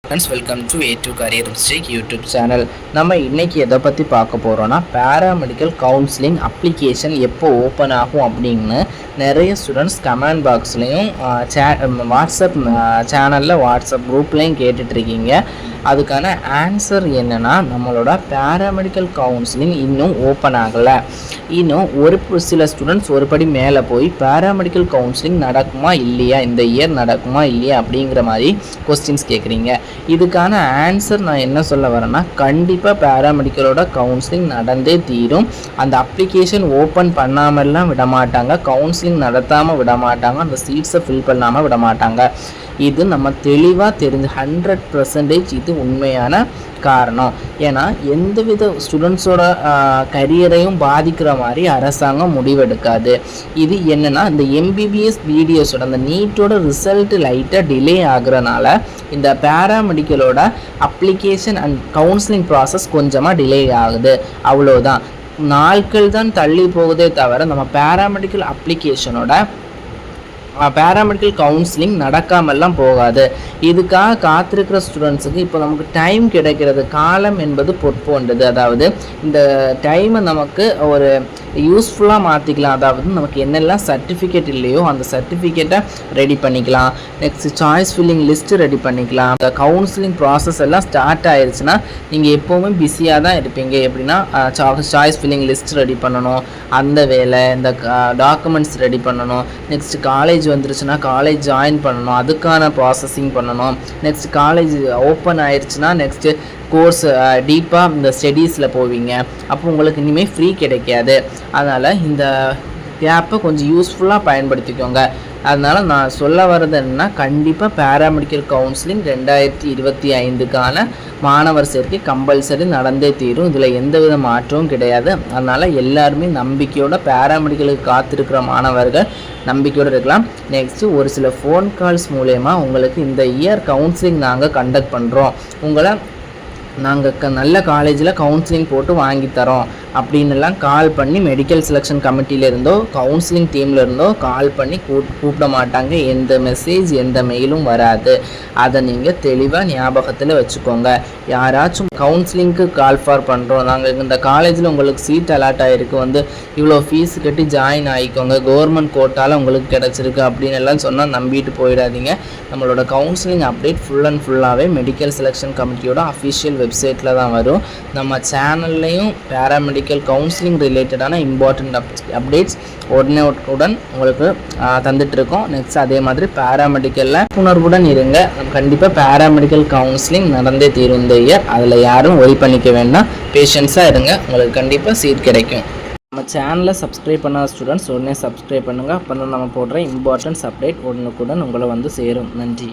Friends, welcome to A2 Career Mistake YouTube channel. நம்ம இன்றைக்கி எதை பற்றி பார்க்க போகிறோன்னா, பேராமெடிக்கல் கவுன்சிலிங் அப்ளிகேஷன் எப்போ ஓப்பன் ஆகும் அப்படின்னு நிறைய ஸ்டூடெண்ட்ஸ் கமெண்ட் பாக்ஸ்லேயும் வாட்ஸ்அப் சேனலில் வாட்ஸ்அப் குரூப்லேயும் கேட்டுட்ருக்கீங்க. அதுக்கான ஆன்சர் என்னென்னா, நம்மளோட பேராமெடிக்கல் கவுன்சிலிங் இன்னும் ஓப்பன் ஆகலை. இன்னும் சில ஸ்டூடெண்ட்ஸ் ஒரு படி மேலே போய் பேராமெடிக்கல் கவுன்சிலிங் நடக்குமா இல்லையா, இந்த இயர் நடக்குமா இல்லையா அப்படிங்கிற மாதிரி கொஸ்டின்ஸ் கேட்குறீங்க. இதுக்கான ஆன்சர் நான் என்ன சொல்ல வரேன்னா, கண்டிப்பாக பேராமெடிக்கலோட கவுன்சிலிங் நடந்தே தீரும். அந்த அப்ளிகேஷன் ஓப்பன் பண்ணாமல்லாம் விட மாட்டாங்க, கவுன்சிலிங் நடத்தாமல் விட மாட்டாங்க, அந்த சீட்ஸை ஃபில் பண்ணாமல் விட மாட்டாங்க. இது நம்ம தெளிவாக தெரிஞ்சு 100% இது உண்மையான காரணம். ஏன்னா எந்தவித ஸ்டூடெண்ட்ஸோட கரியரையும் பாதிக்கிற மாதிரி அரசாங்கம் முடிவெடுக்காது. இது என்னென்னா, இந்த MBBS BDSோட அந்த நீட்டோட ரிசல்ட் லைட்டாக டிலே ஆகுறனால இந்த பேராமெடிக்கலோட அப்ளிகேஷன் அண்ட் கவுன்சிலிங் ப்ராசஸ் கொஞ்சமாக டிலே ஆகுது. அவ்வளோதான், நாட்கள் தான் தள்ளி போகுதே தவிர நம்ம பேராமெடிக்கல் அப்ளிகேஷனோட பேராமெடிக்கல் கவுன்சிலிங் நடக்காமல்லாம் போகாது. இதுக்காக காத்திருக்கிற ஸ்டூடெண்ட்ஸுக்கு இப்போ நமக்கு டைம் கிடைக்கிறது, காலம் என்பது பொற்போன்றது. அதாவது இந்த டைமை நமக்கு ஒரு யூஸ்ஃபுல்லாக மாற்றிக்கலாம். அதாவது நமக்கு என்னெல்லாம் சர்டிஃபிகேட் இல்லையோ அந்த சர்டிஃபிகேட்டை ரெடி பண்ணிக்கலாம். Next choice filling list ready பண்ணிக்கலாம். இந்த கவுன்சிலிங் ப்ராசஸ் எல்லாம் ஸ்டார்ட் ஆயிடுச்சுன்னா நீங்கள் எப்போவுமே பிஸியாக தான் இருப்பீங்க. எப்படின்னா சாய்ஸ் ஃபில்லிங் லிஸ்ட் ரெடி பண்ணணும், அந்த வேலை, இந்த டாக்குமெண்ட்ஸ் ரெடி பண்ணணும். நெக்ஸ்ட் காலேஜ் வந்துருச்சுன்னா காலேஜ் ஜாயின் பண்ணணும், அதுக்கான ப்ராசஸிங் பண்ணணும். நெக்ஸ்ட் காலேஜ் ஓப்பன் ஆயிடுச்சுன்னா நெக்ஸ்ட்டு கோர்ஸ் டீப்பாக இந்த ஸ்டடீஸில் போவீங்க. அப்போ உங்களுக்கு இனிமேல் ஃப்ரீ கிடைக்காது. அதனால் இந்த கேப்பை கொஞ்சம் யூஸ்ஃபுல்லாக பயன்படுத்திக்கோங்க. அதனால் நான் சொல்ல வர்றது என்னென்னா, கண்டிப்பாக பேராமெடிக்கல் கவுன்சிலிங் 2025க்கான மாணவர் சேர்க்கை கம்பல்சரி நடந்தே தீரும். இதில் எந்தவித மாற்றமும் கிடையாது. அதனால் எல்லாருமே நம்பிக்கையோட பேராமெடிக்கலுக்கு காத்திருக்கிற மாணவர்கள் நம்பிக்கையோடு இருக்கலாம். நெக்ஸ்ட்டு ஒரு சில ஃபோன் கால்ஸ் மூலயமா உங்களுக்கு இந்த இயர் கவுன்சிலிங் நாங்கள் கண்டக்ட் பண்ணுறோம், உங்களை நாங்கள் நல்ல காலேஜில் கவுன்சிலிங் போட்டு வாங்கி தரோம் அப்படின்னுலாம் கால் பண்ணி மெடிக்கல் செலெக்ஷன் கமிட்டியிலேருந்தோ கவுன்சிலிங் டீம்லேருந்தோ கால் பண்ணி கூப்பிட மாட்டாங்க. எந்த மெசேஜ் எந்த மெயிலும் வராது. அதை நீங்கள் தெளிவாக ஞாபகத்தில் வச்சுக்கோங்க. யாராச்சும் கவுன்சிலிங்க்கு கால் ஃபார் பண்ணுறோம், நாங்கள் இந்த காலேஜில் உங்களுக்கு சீட் அலாட் ஆகிருக்கு, வந்து இவ்வளோ ஃபீஸ் கட்டி ஜாயின் ஆகிக்கோங்க, கவர்மெண்ட் கோட்டால் உங்களுக்கு கிடச்சிருக்கு அப்படின்னு எல்லாம் சொன்னால் நம்பிட்டு போயிடாதீங்க. நம்மளோட கவுன்சிலிங் அப்டேட் ஃபுல் அண்ட் ஃபுல்லாகவே மெடிக்கல் செலெக்ஷன் கமிட்டியோட அஃபிஷியல் வெப்சைட்டில் தான் வரும். நம்ம சேனல்லையும் பேராமெடிக்கல் கவுன்சிலிங் ரிலேட்டடான இம்பார்ட்டண்ட் அப்டேட்ஸ் உடனுக்குடன் உங்களுக்கு தந்துட்டுருக்கோம். நெக்ஸ்ட் அதே மாதிரி பேராமெடிக்கலில் உணர்வுடன் இருங்க. நம்ம கண்டிப்பாக பேராமெடிக்கல் கவுன்சிலிங் நடந்தே தீரும் இந்த இயர். அதில் யாரும் ஒரி பண்ணிக்க வேண்டாம், பேஷன்ஸாக இருங்க, உங்களுக்கு கண்டிப்பாக சீட் கிடைக்கும். நம்ம சேனலை சப்ஸ்கிரைப் பண்ணாத ஸ்டூடெண்ட்ஸ் உடனே சப்ஸ்கிரைப் பண்ணுங்கள். அப்போ நம்ம போடுற இம்பார்ட்டன்ஸ் அப்டேட் உடனுக்குடன் உங்களை வந்து சேரும். நன்றி.